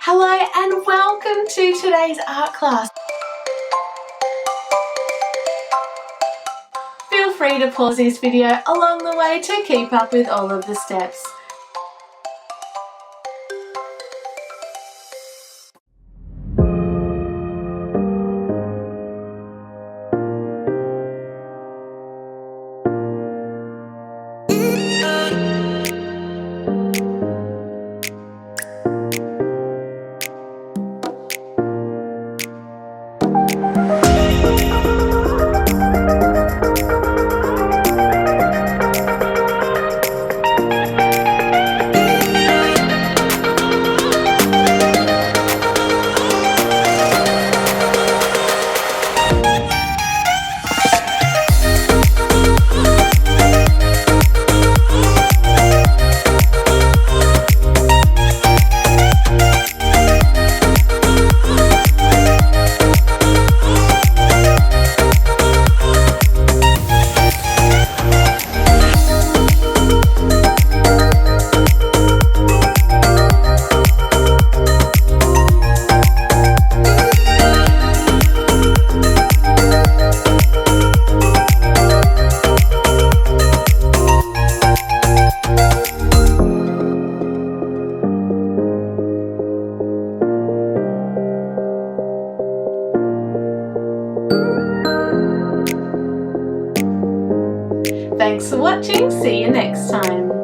Hello and welcome to today's art class. Feel free to pause this video along the way to keep up with all of the steps. Thanks for watching, see you next time.